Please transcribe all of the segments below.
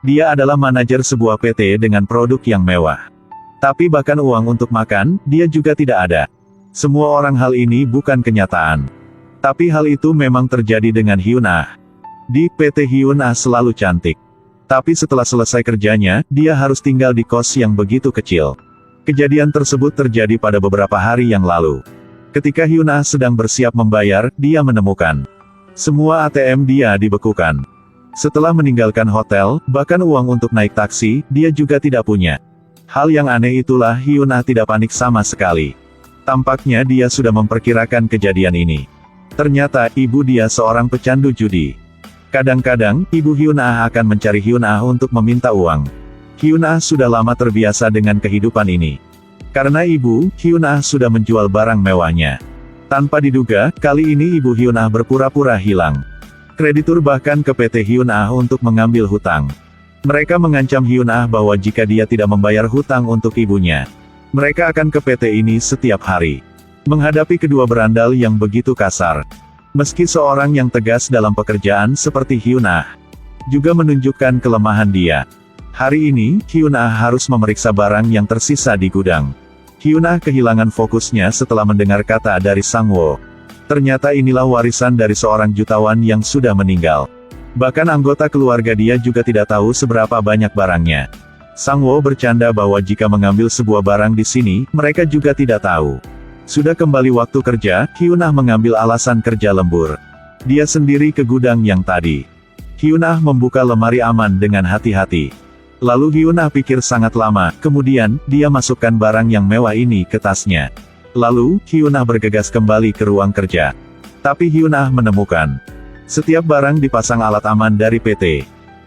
Dia adalah manajer sebuah PT dengan produk yang mewah. Tapi bahkan uang untuk makan, dia juga tidak ada. Semua orang hal ini bukan kenyataan. Tapi hal itu memang terjadi dengan Hyun Ah. Di PT Hyun Ah selalu cantik. Tapi setelah selesai kerjanya, dia harus tinggal di kos yang begitu kecil. Kejadian tersebut terjadi pada beberapa hari yang lalu. Ketika Hyun Ah sedang bersiap membayar, dia menemukan semua ATM dia dibekukan. Setelah meninggalkan hotel, bahkan uang untuk naik taksi, dia juga tidak punya. Hal yang aneh itulah Hyun Ah tidak panik sama sekali. Tampaknya dia sudah memperkirakan kejadian ini. Ternyata, ibu dia seorang pecandu judi. Kadang-kadang, ibu Hyun Ah akan mencari Hyun Ah untuk meminta uang. Hyun Ah sudah lama terbiasa dengan kehidupan ini. Karena ibu, Hyun Ah sudah menjual barang mewahnya. Tanpa diduga, kali ini ibu Hyun Ah berpura-pura hilang. Kreditur bahkan ke PT Hyun Ah untuk mengambil hutang. Mereka mengancam Hyun Ah bahwa jika dia tidak membayar hutang untuk ibunya, mereka akan ke PT ini setiap hari. Menghadapi kedua berandal yang begitu kasar, meski seorang yang tegas dalam pekerjaan seperti Hyun Ah juga menunjukkan kelemahan dia. Hari ini, Hyun Ah harus memeriksa barang yang tersisa di gudang. Hyun Ah kehilangan fokusnya setelah mendengar kata dari Sang Wo. Ternyata inilah warisan dari seorang jutawan yang sudah meninggal. Bahkan anggota keluarga dia juga tidak tahu seberapa banyak barangnya. Sang Wo bercanda bahwa jika mengambil sebuah barang di sini, mereka juga tidak tahu. Sudah kembali waktu kerja, Hyun Ah mengambil alasan kerja lembur. Dia sendiri ke gudang yang tadi. Hyun Ah membuka lemari aman dengan hati-hati. Lalu Hyun Ah pikir sangat lama, kemudian, dia masukkan barang yang mewah ini ke tasnya. Lalu, Hyun Ah bergegas kembali ke ruang kerja. Tapi Hyun Ah menemukan setiap barang dipasang alat aman dari PT.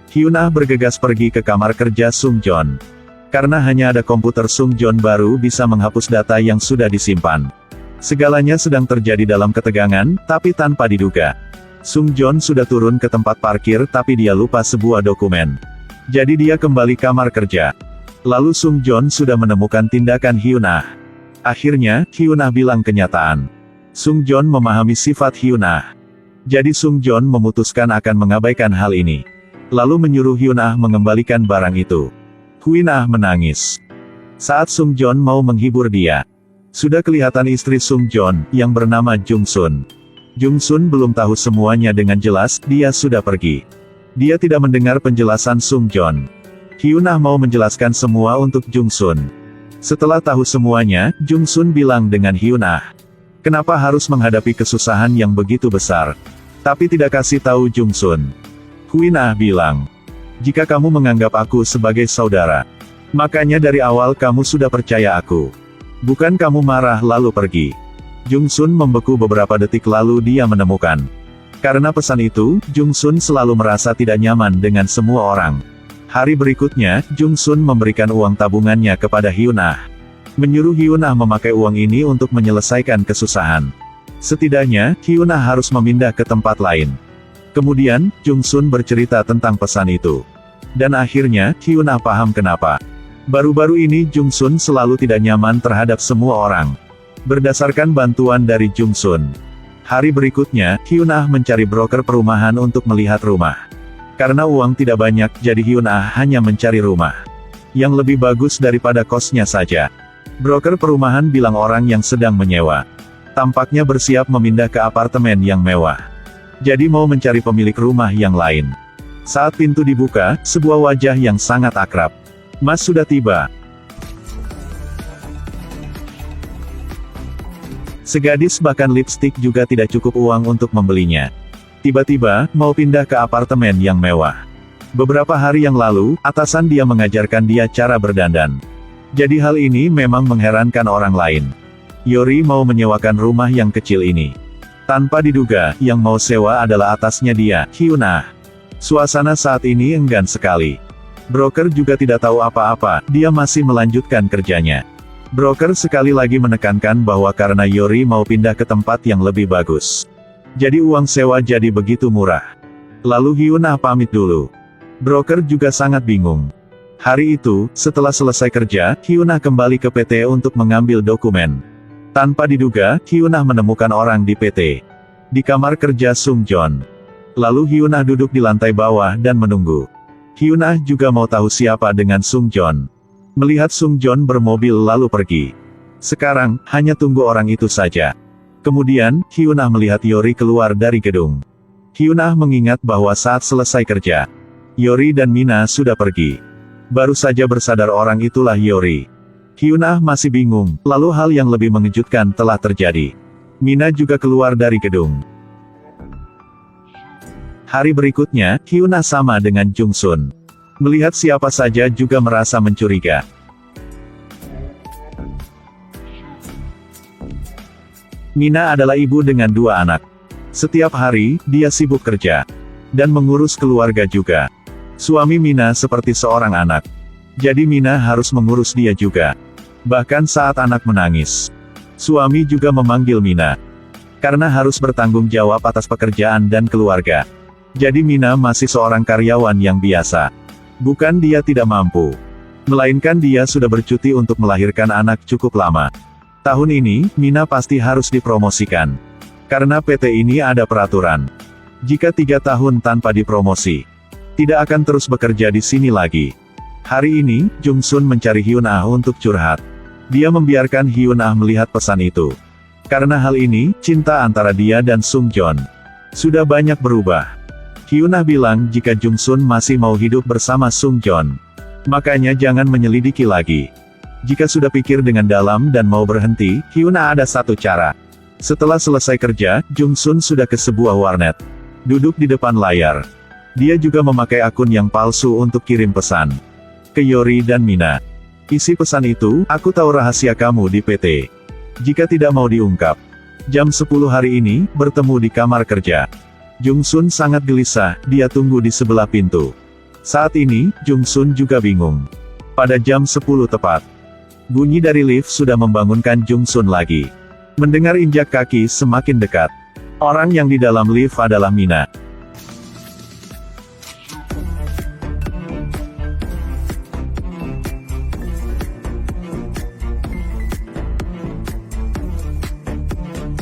Hyun Ah bergegas pergi ke kamar kerja Sung Jon. Karena hanya ada komputer Sung Jon baru bisa menghapus data yang sudah disimpan. Segalanya sedang terjadi dalam ketegangan, tapi tanpa diduga. Sung Jon sudah turun ke tempat parkir tapi dia lupa sebuah dokumen. Jadi dia kembali kamar kerja. Lalu Sung Jon sudah menemukan tindakan Hyun Ah. Akhirnya, Hyun Ah bilang kenyataan. Sung Jon memahami sifat Hyun Ah. Jadi Sung Jon memutuskan akan mengabaikan hal ini. Lalu menyuruh Hyun Ah mengembalikan barang itu. Hyun Ah menangis saat Sung Jon mau menghibur dia. Sudah kelihatan istri Sung Jon, yang bernama Jung Sun. Jung Sun belum tahu semuanya dengan jelas, dia sudah pergi. Dia tidak mendengar penjelasan Sung Jon. Hyun Ah mau menjelaskan semua untuk Jung Sun. Setelah tahu semuanya, Jung Sun bilang dengan Hyun Ah, kenapa harus menghadapi kesusahan yang begitu besar? Tapi tidak kasih tahu Jung Sun. Hyun Ah bilang, jika kamu menganggap aku sebagai saudara, makanya dari awal kamu sudah percaya aku. Bukan kamu marah lalu pergi. Jung Sun membeku beberapa detik lalu dia menemukan. Karena pesan itu, Jung Sun selalu merasa tidak nyaman dengan semua orang. Hari berikutnya, Jung Sun memberikan uang tabungannya kepada Hyun Ah. Menyuruh Hyun Ah memakai uang ini untuk menyelesaikan kesusahan. Setidaknya, Hyun Ah harus memindah ke tempat lain. Kemudian, Jung Sun bercerita tentang pesan itu. Dan akhirnya, Hyun Ah paham kenapa. Baru-baru ini Jung Sun selalu tidak nyaman terhadap semua orang. Berdasarkan bantuan dari Jung Sun. Hari berikutnya, Hyun Ah mencari broker perumahan untuk melihat rumah. Karena uang tidak banyak, jadi Hyun Ah hanya mencari rumah yang lebih bagus daripada kosnya saja. Broker perumahan bilang orang yang sedang menyewa tampaknya bersiap memindah ke apartemen yang mewah. Jadi mau mencari pemilik rumah yang lain. Saat pintu dibuka, sebuah wajah yang sangat akrab. Mas sudah tiba. Segadis bahkan lipstik juga tidak cukup uang untuk membelinya. Tiba-tiba, mau pindah ke apartemen yang mewah. Beberapa hari yang lalu, atasan dia mengajarkan dia cara berdandan. Jadi hal ini memang mengherankan orang lain. Yori mau menyewakan rumah yang kecil ini. Tanpa diduga, yang mau sewa adalah atasnya dia, Hyun Ah. Suasana saat ini enggan sekali. Broker juga tidak tahu apa-apa, dia masih melanjutkan kerjanya. Broker sekali lagi menekankan bahwa karena Yori mau pindah ke tempat yang lebih bagus. Jadi uang sewa jadi begitu murah. Lalu Hyun Ah pamit dulu. Broker juga sangat bingung. Hari itu, setelah selesai kerja, Hyun Ah kembali ke PT untuk mengambil dokumen. Tanpa diduga, Hyun Ah menemukan orang di PT. Di kamar kerja Sung Jon. Lalu Hyun Ah duduk di lantai bawah dan menunggu. Hyun-ah juga mau tahu siapa dengan Sung Joon. Melihat Sung Joon bermobil lalu pergi. Sekarang, hanya tunggu orang itu saja. Kemudian, Hyun-ah melihat Yori keluar dari gedung. Hyun-ah mengingat bahwa saat selesai kerja, Yori dan Mina sudah pergi. Baru saja bersadar orang itulah Yori. Hyun-ah masih bingung, lalu hal yang lebih mengejutkan telah terjadi. Mina juga keluar dari gedung. Hari berikutnya, Hyun-ah sama dengan Jung Sun. Melihat siapa saja juga merasa mencuriga. Mina adalah ibu dengan 2 anak. Setiap hari, dia sibuk kerja. Dan mengurus keluarga juga. Suami Mina seperti seorang anak. Jadi Mina harus mengurus dia juga. Bahkan saat anak menangis, suami juga memanggil Mina. Karena harus bertanggung jawab atas pekerjaan dan keluarga. Jadi Mina masih seorang karyawan yang biasa. Bukan dia tidak mampu. Melainkan dia sudah bercuti untuk melahirkan anak cukup lama. Tahun ini, Mina pasti harus dipromosikan. Karena PT ini ada peraturan. Jika 3 tahun tanpa dipromosi, tidak akan terus bekerja di sini lagi. Hari ini, Jung Sun mencari Hyun-ah untuk curhat. Dia membiarkan Hyun-ah melihat pesan itu. Karena hal ini, cinta antara dia dan Sung Joon sudah banyak berubah. Hyun-ah bilang jika Jung Sun masih mau hidup bersama Sung Joon, makanya jangan menyelidiki lagi. Jika sudah pikir dengan dalam dan mau berhenti, Hyun-ah ada satu cara. Setelah selesai kerja, Jung Sun sudah ke sebuah warnet. Duduk di depan layar. Dia juga memakai akun yang palsu untuk kirim pesan ke Yori dan Mina. Isi pesan itu, aku tahu rahasia kamu di PT. Jika tidak mau diungkap, jam 10 hari ini, bertemu di kamar kerja. Jung Sun sangat gelisah, dia tunggu di sebelah pintu. Saat ini, Jung Sun juga bingung. Pada jam 10 tepat, bunyi dari lift sudah membangunkan Jung Sun lagi. Mendengar injak kaki semakin dekat. Orang yang di dalam lift adalah Mina.